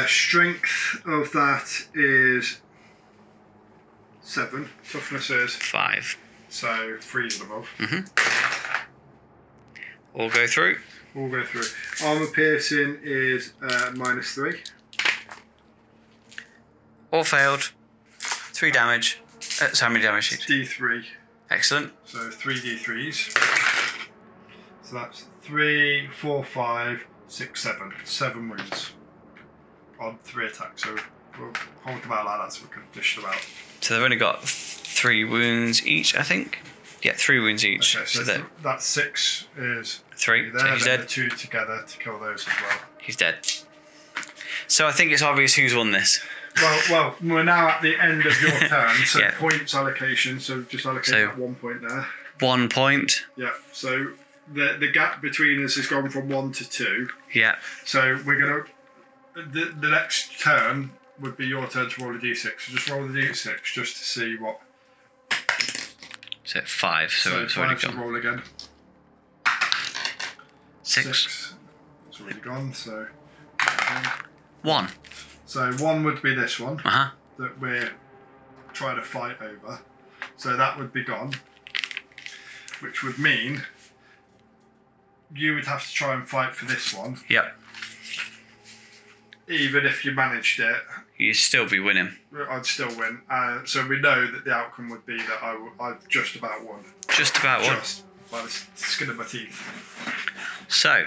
Strength of that is 7. Toughness is 5. So 3 and above. All go through. All go through. Armor piercing is -3. All failed. 3 damage. So how many damage? D3. Excellent. So 3 D3s. So that's 3, 4, 5, 6, 7. 7 wounds on 3 attacks. So we'll hold them out like that so we can dish them out. So they've only got 3 wounds each, I think. Yeah, 3 wounds each. Okay, so that's 6 is 3. there, So he's then dead. 2 together to kill those as well. He's dead. So I think it's obvious who's won this. Well, we're now at the end of your turn, so Yeah. points allocation. So just allocate that 1 point there. 1 point. Yeah. So the gap between us has gone from 1 to 2. Yeah. So we're gonna the next turn would be your turn to roll a d6. So just roll the d6 just to see what. So 5. So it's already 5 to gone. roll again. 6. It's already gone. So 1. so 1 would be this one Uh-huh. that we're trying to fight over. So that would be gone, which would mean you would have to try and fight for this one. Yep. Even if you managed it, You'd still be winning. I'd still win. So we know that the outcome would be that I've just about won. Just about won. Just by the skin of my teeth. So,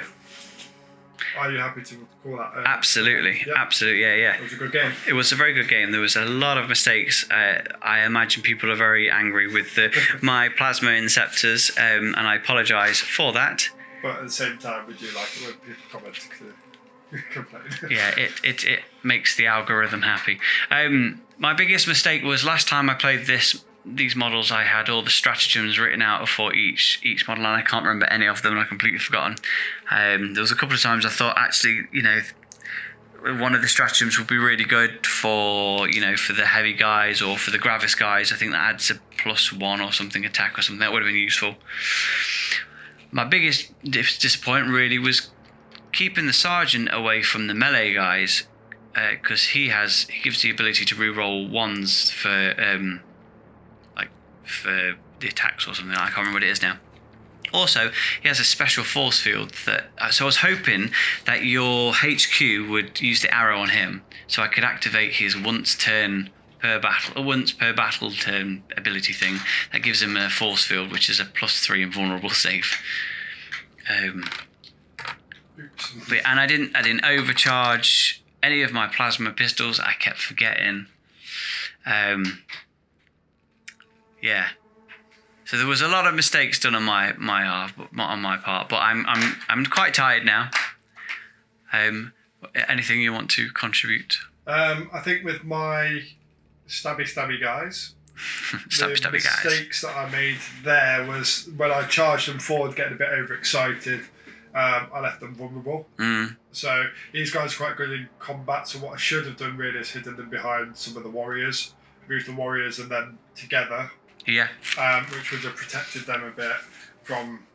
Are you happy to call that? absolutely. Yep. Absolutely, yeah. It was a good game. It was a very good game. There was a lot of mistakes. I imagine people are very angry with my plasma inceptors, and I apologise for that. But at the same time, we do like it when people comment to complain. Yeah, it makes the algorithm happy. My biggest mistake was last time I played these models, I had all the stratagems written out for each model, and I can't remember any of them, and I've completely forgotten. There was a couple of times I thought, actually, one of the stratagems would be really good for the heavy guys or for the Gravis guys. I think that adds a +1 or something attack or something. That would have been useful. My biggest disappointment really was keeping the sergeant away from the melee guys, because he gives the ability to reroll 1s for the attacks or something. I can't remember what it is now. Also, he has a special force field so I was hoping that your HQ would use the arrow on him, so I could activate his once per battle turn ability thing that gives him a force field, which is a +3 invulnerable save. And I didn't overcharge any of my plasma pistols. I kept forgetting. Yeah. So there was a lot of mistakes done on my part, but I'm quite tired now. Anything you want to contribute? I think with my stabby guys, the mistakes that I made there was when I charged them forward, getting a bit overexcited. I left them vulnerable. So these guys are quite good in combat. So what I should have done really is hidden them behind some of the warriors, moved the warriors, and then together. Yeah. Which would have protected them a bit from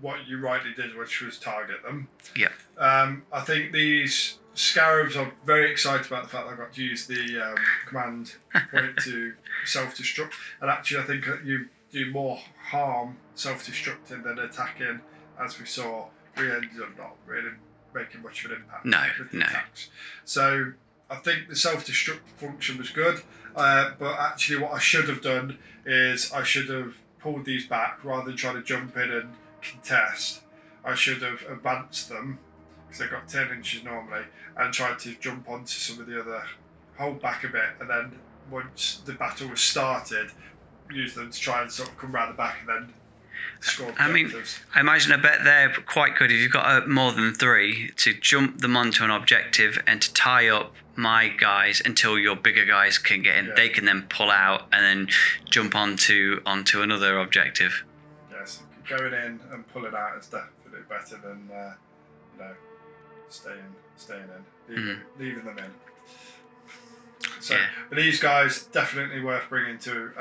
what you rightly did, which was target them. Yeah. I think these scarabs are very excited about the fact that I got to use the command point to self-destruct. And actually, I think you do more harm self-destructing than attacking. As we saw, we ended up not really making much of an impact with the attacks. So I think the self-destruct function was good, but actually what I should have done is I should have pulled these back rather than trying to jump in and contest. I should have advanced them, because they've got 10 inches normally, and tried to jump onto some of the other, hold back a bit, and then once the battle was started, use them to try and sort of come round the back and then score objectives. I imagine I bet they're quite good if you've got more than 3 to jump them onto an objective and to tie up my guys until your bigger guys can get in. Yeah. They can then pull out and then jump onto another objective. Yes, going in and pulling out is definitely better than staying in, leaving them in. So, Yeah. but these guys definitely worth bringing to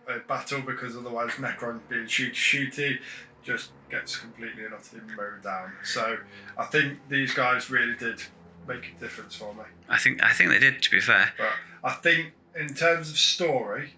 a battle, because otherwise Necron being shooty just gets completely and utterly mowed down. So I think these guys really did make a difference for me. I think they did, to be fair. But I think in terms of story,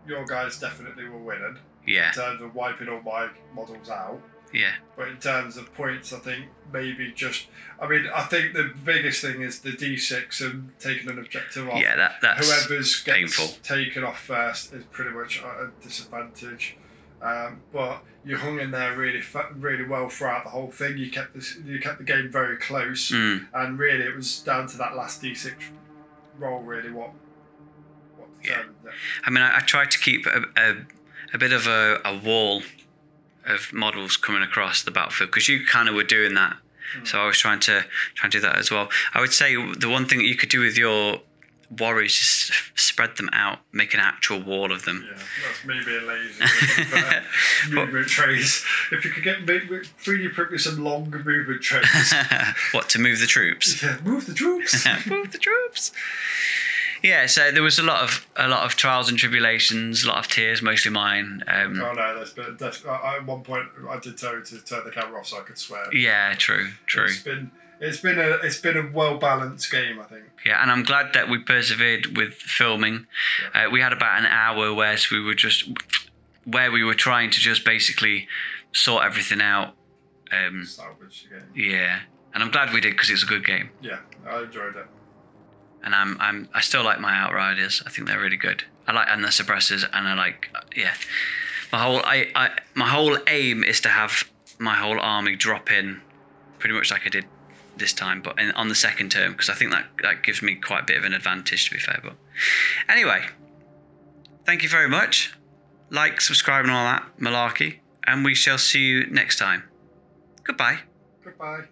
your guys definitely were winning. Yeah. In terms of wiping all my models out. Yeah. But in terms of points, I think maybe just... I mean, I think the biggest thing is the D6 and taking an objective off. Yeah, that's Whoever's gets painful. taken off first is pretty much at a disadvantage. But you hung in there really well throughout the whole thing. You kept the game very close, and really it was down to that last D6 roll really what determined it. I mean, I tried to keep a bit of a wall of models coming across the battlefield, because you kind of were doing that. So I was trying to do that as well. I would say the one thing that you could do with your warriors is spread them out, make an actual wall of them. Yeah, that's me being lazy. Movement trays. If you could get 3D print me some longer movement trays. What, to move the troops? Yeah, move the troops. Move the troops. Yeah, so there was a lot of trials and tribulations, a lot of tears, mostly mine. Oh no, at one point I did tell you to turn the camera off so I could swear. Yeah, true. It's been a well balanced game, I think. Yeah, and I'm glad that we persevered with filming. Yeah. We had about an hour where we were trying to just basically sort everything out. Salvage the game. Yeah, and I'm glad we did, because it's a good game. Yeah, I enjoyed it. And I still like my Outriders. I think they're really good. And the suppressors, and I like, yeah. My whole aim is to have my whole army drop in, pretty much like I did this time, but on the second term, because I think that gives me quite a bit of an advantage, to be fair. But anyway, thank you very much. Like, subscribe, and all that malarkey, and we shall see you next time. Goodbye. Goodbye.